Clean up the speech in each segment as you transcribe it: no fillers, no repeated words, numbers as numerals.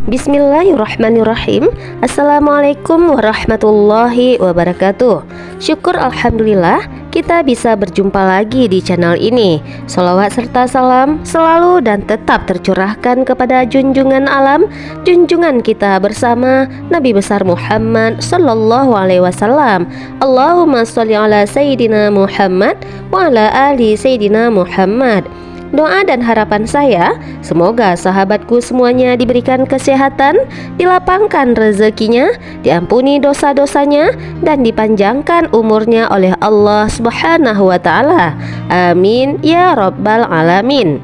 Bismillahirrahmanirrahim. Assalamualaikum warahmatullahi wabarakatuh. Syukur alhamdulillah kita bisa berjumpa lagi di channel ini. Sholawat serta salam selalu dan tetap tercurahkan kepada junjungan alam, junjungan kita bersama Nabi besar Muhammad sallallahu alaihi wasallam. Allahumma sholli ala sayyidina Muhammad wa ala ali sayyidina Muhammad. Doa dan harapan saya, semoga sahabatku semuanya diberikan kesehatan, dilapangkan rezekinya, diampuni dosa-dosanya, dan dipanjangkan umurnya oleh Allah Subhanahu wa Ta'ala. Amin ya Rabbal Alamin.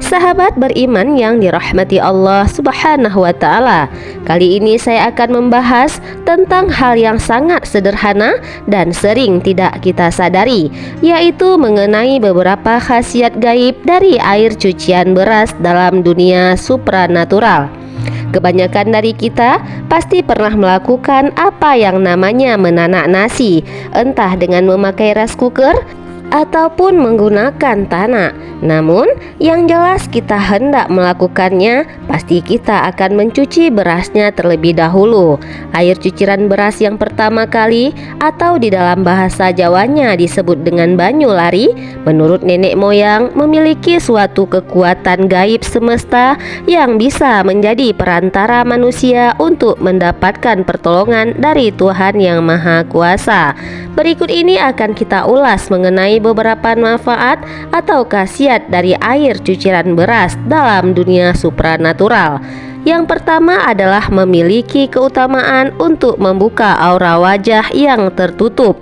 Sahabat beriman yang dirahmati Allah Subhanahu wa Ta'ala, kali ini saya akan membahas tentang hal yang sangat sederhana dan sering tidak kita sadari, yaitu mengenai beberapa khasiat gaib dari air cucian beras dalam dunia supranatural. Kebanyakan dari kita pasti pernah melakukan apa yang namanya menanak nasi, entah dengan memakai rice cooker ataupun menggunakan tanak. Namun yang jelas kita hendak melakukannya, pasti kita akan mencuci berasnya terlebih dahulu. Air cucian beras yang pertama kali, atau di dalam bahasa Jawanya disebut dengan banyu lari, menurut nenek moyang memiliki suatu kekuatan gaib semesta yang bisa menjadi perantara manusia untuk mendapatkan pertolongan dari Tuhan yang Maha Kuasa. Berikut ini akan kita ulas mengenai beberapa manfaat atau khasiat dari air cucian beras dalam dunia supranatural. Yang pertama adalah memiliki keutamaan untuk membuka aura wajah yang tertutup.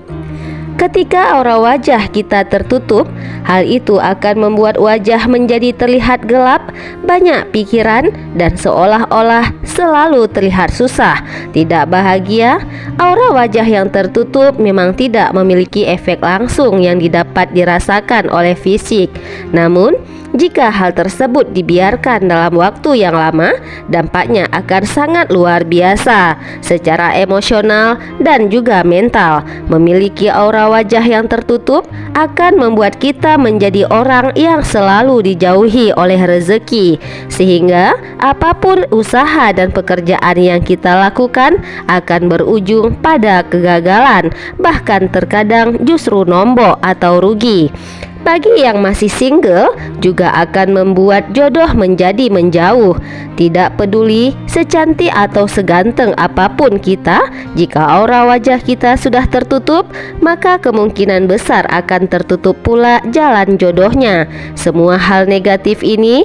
Ketika aura wajah kita tertutup, hal itu akan membuat wajah menjadi terlihat gelap, banyak pikiran, dan seolah-olah selalu terlihat susah, tidak bahagia. Aura wajah yang tertutup memang tidak memiliki efek langsung yang dapat dirasakan oleh fisik. Namun, jika hal tersebut dibiarkan dalam waktu yang lama, dampaknya akan sangat luar biasa secara emosional dan juga mental. Memiliki aura wajah yang tertutup akan membuat kita menjadi orang yang selalu dijauhi oleh rezeki, sehingga apapun usaha dan pekerjaan yang kita lakukan akan berujung pada kegagalan, bahkan terkadang justru nombok atau rugi. Bagi yang masih single juga akan membuat jodoh menjadi menjauh. Tidak peduli secantik atau seganteng apapun kita, jika aura wajah kita sudah tertutup, maka kemungkinan besar akan tertutup pula jalan jodohnya. Semua hal negatif ini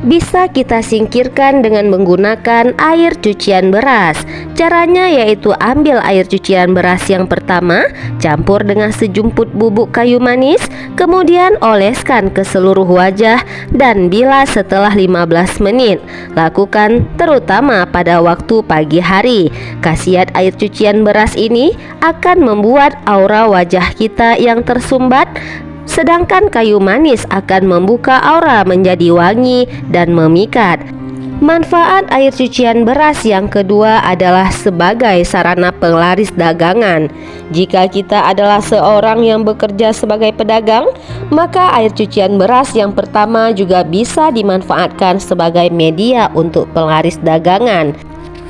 bisa kita singkirkan dengan menggunakan air cucian beras. Caranya yaitu ambil air cucian beras yang pertama, campur dengan sejumput bubuk kayu manis, kemudian oleskan ke seluruh wajah dan bilas setelah 15 menit. Lakukan terutama pada waktu pagi hari. Khasiat air cucian beras ini akan membuat aura wajah kita yang tersumbat, sedangkan kayu manis akan membuka aura menjadi wangi dan memikat. Manfaat air cucian beras yang kedua adalah sebagai sarana penglaris dagangan. Jika kita adalah seorang yang bekerja sebagai pedagang, maka air cucian beras yang pertama juga bisa dimanfaatkan sebagai media untuk penglaris dagangan.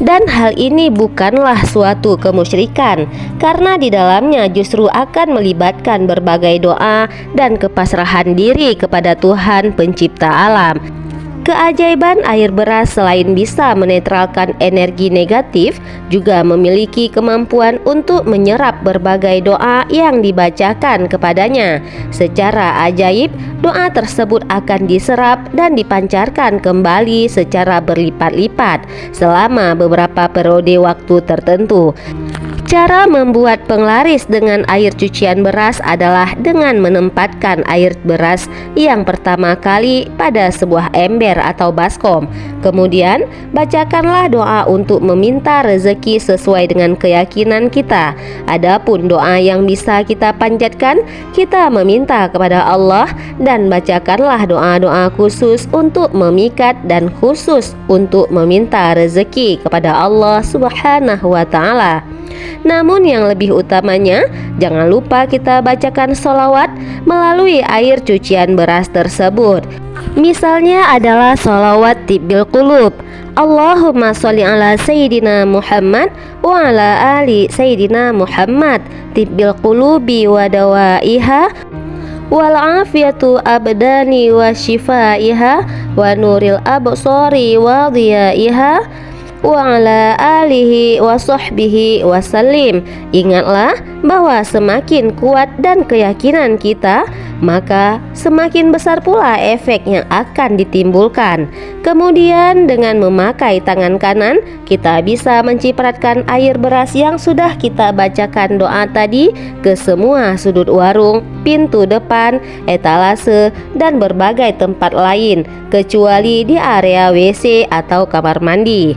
Dan hal ini bukanlah suatu kemusyrikan, karena di dalamnya justru akan melibatkan berbagai doa dan kepasrahan diri kepada Tuhan pencipta alam. Keajaiban air beras selain bisa menetralkan energi negatif, juga memiliki kemampuan untuk menyerap berbagai doa yang dibacakan kepadanya. Secara ajaib, doa tersebut akan diserap dan dipancarkan kembali secara berlipat-lipat selama beberapa periode waktu tertentu. Cara membuat penglaris dengan air cucian beras adalah dengan menempatkan air beras yang pertama kali pada sebuah ember atau baskom. Kemudian bacakanlah doa untuk meminta rezeki sesuai dengan keyakinan kita. Adapun doa yang bisa kita panjatkan, kita meminta kepada Allah, dan bacakanlah doa-doa khusus untuk memikat dan khusus untuk meminta rezeki kepada Allah Subhanahu wa Ta'ala. Namun yang lebih utamanya, jangan lupa kita bacakan sholawat melalui air cucian beras tersebut. Misalnya adalah sholawat tibbil qulub. Allahumma sholli ala Sayyidina Muhammad wa ala ali Sayyidina Muhammad tibbil qulubi wa dawaiha wal afiyatu abdani wa shifaiha wa nuril absari wa dhiyaiha wa ala alihi wa sahbihi wasallim. Ingatlah bahwa semakin kuat dan keyakinan kita, maka semakin besar pula efek yang akan ditimbulkan. Kemudian dengan memakai tangan kanan, kita bisa mencipratkan air beras yang sudah kita bacakan doa tadi ke semua sudut warung, pintu depan, etalase, dan berbagai tempat lain, kecuali di area WC atau kamar mandi.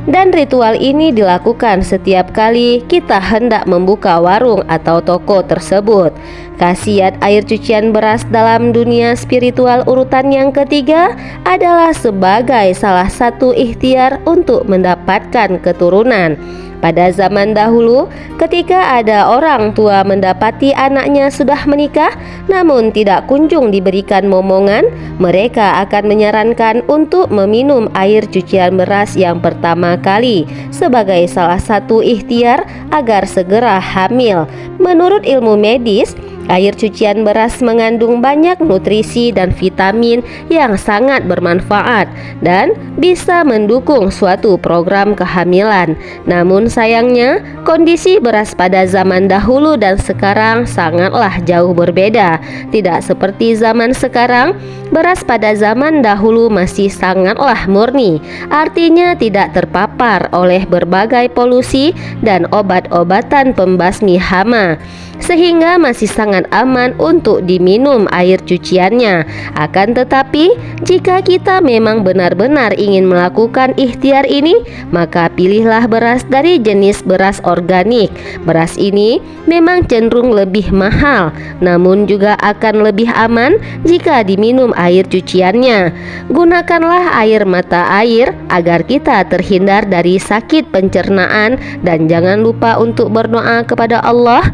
Dan ritual ini dilakukan setiap kali kita hendak membuka warung atau toko tersebut. Khasiat air cucian beras dalam dunia spiritual urutan yang ketiga adalah sebagai salah satu ikhtiar untuk mendapatkan keturunan. Pada zaman dahulu, ketika ada orang tua mendapati anaknya sudah menikah namun tidak kunjung diberikan momongan, mereka akan menyarankan untuk meminum air cucian beras yang pertama kali sebagai salah satu ikhtiar agar segera hamil. Menurut ilmu medis, air cucian beras mengandung banyak nutrisi dan vitamin yang sangat bermanfaat dan bisa mendukung suatu program kehamilan. Namun sayangnya, kondisi beras pada zaman dahulu dan sekarang sangatlah jauh berbeda. Tidak seperti zaman sekarang, beras pada zaman dahulu masih sangatlah murni, artinya tidak terpapar oleh berbagai polusi dan obat-obatan pembasmi hama, sehingga masih sangat aman untuk diminum air cuciannya. Akan tetapi, jika kita memang benar-benar ingin melakukan ikhtiar ini, maka pilihlah beras dari jenis beras organik. Beras ini memang cenderung lebih mahal, namun juga akan lebih aman jika diminum air cuciannya. Gunakanlah air mata air agar kita terhindar dari sakit pencernaan, dan jangan lupa untuk berdoa kepada Allah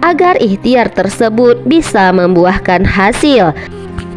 agar ikhtiar tersebut bisa membuahkan hasil.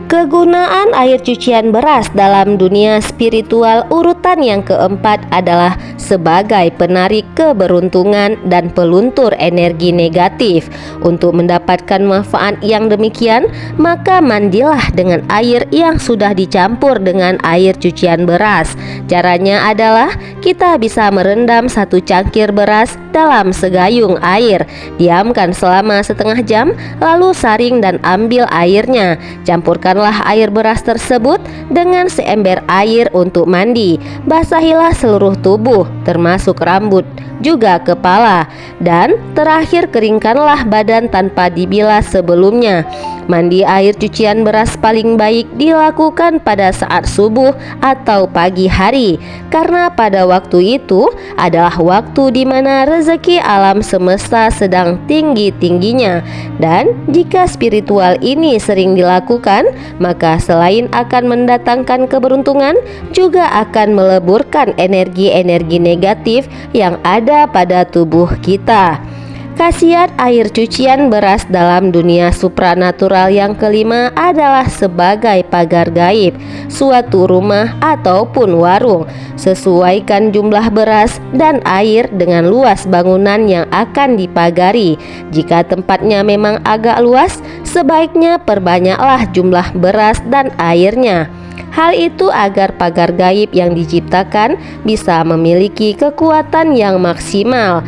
Kegunaan air cucian beras dalam dunia spiritual urutan yang keempat adalah sebagai penarik keberuntungan dan peluntur energi negatif. Untuk mendapatkan manfaat yang demikian, maka mandilah dengan air yang sudah dicampur dengan air cucian beras. Caranya adalah kita bisa merendam 1 cangkir beras dalam segayung air, diamkan selama setengah jam, lalu saring dan ambil airnya. Campurkan air beras tersebut dengan seember air untuk mandi. Basahilah seluruh tubuh termasuk rambut, juga kepala, dan terakhir keringkanlah badan tanpa dibilas sebelumnya. Mandi air cucian beras paling baik dilakukan pada saat subuh atau pagi hari, karena pada waktu itu adalah waktu di mana rezeki alam semesta sedang tinggi-tingginya. Dan jika spiritual ini sering dilakukan, maka selain akan mendatangkan keberuntungan, juga akan meleburkan energi-energi negatif yang ada pada tubuh kita. Khasiat air cucian beras dalam dunia supranatural yang kelima adalah sebagai pagar gaib suatu rumah ataupun warung. Sesuaikan jumlah beras dan air dengan luas bangunan yang akan dipagari. Jika tempatnya memang agak luas, sebaiknya perbanyaklah jumlah beras dan airnya. Hal itu agar pagar gaib yang diciptakan bisa memiliki kekuatan yang maksimal.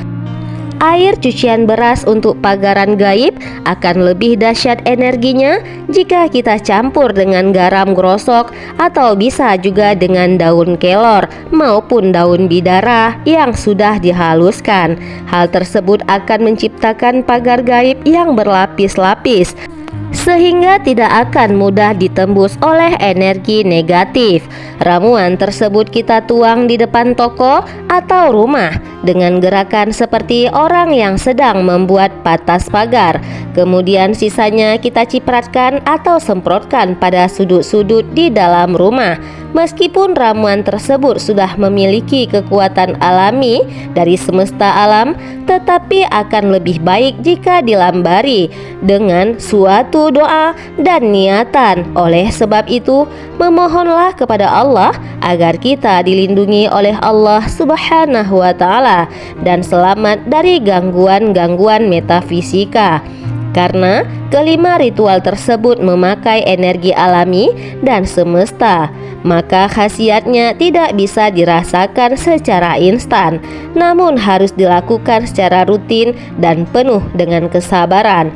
Air cucian beras untuk pagaran gaib akan lebih dahsyat energinya jika kita campur dengan garam grosok atau bisa juga dengan daun kelor maupun daun bidara yang sudah dihaluskan. Hal tersebut akan menciptakan pagar gaib yang berlapis-lapis, sehingga tidak akan mudah ditembus oleh energi negatif. Ramuan tersebut kita tuang di depan toko atau rumah dengan gerakan seperti orang yang sedang membuat patas pagar. Kemudian sisanya kita cipratkan atau semprotkan pada sudut-sudut di dalam rumah. Meskipun ramuan tersebut sudah memiliki kekuatan alami dari semesta alam, tetapi akan lebih baik jika dilambari dengan suatu yaitu doa dan niatan. Oleh sebab itu, memohonlah kepada Allah agar kita dilindungi oleh Allah Subhanahu wa Ta'ala dan selamat dari gangguan-gangguan metafisika. Karena kelima ritual tersebut memakai energi alami dan semesta, maka khasiatnya tidak bisa dirasakan secara instan, namun harus dilakukan secara rutin dan penuh dengan kesabaran.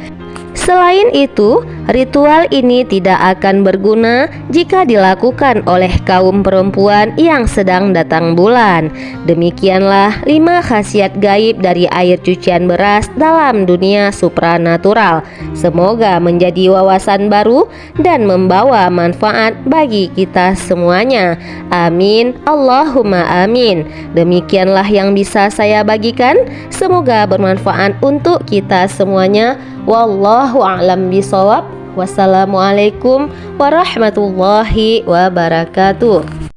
Selain itu, ritual ini tidak akan berguna jika dilakukan oleh kaum perempuan yang sedang datang bulan. Demikianlah 5 khasiat gaib dari air cucian beras dalam dunia supranatural. Semoga menjadi wawasan baru dan membawa manfaat bagi kita semuanya. Amin, Allahumma amin. Demikianlah yang bisa saya bagikan. Semoga bermanfaat untuk kita semuanya. Wallahu a'lam bishawab. Wassalamualaikum warahmatullahi wabarakatuh.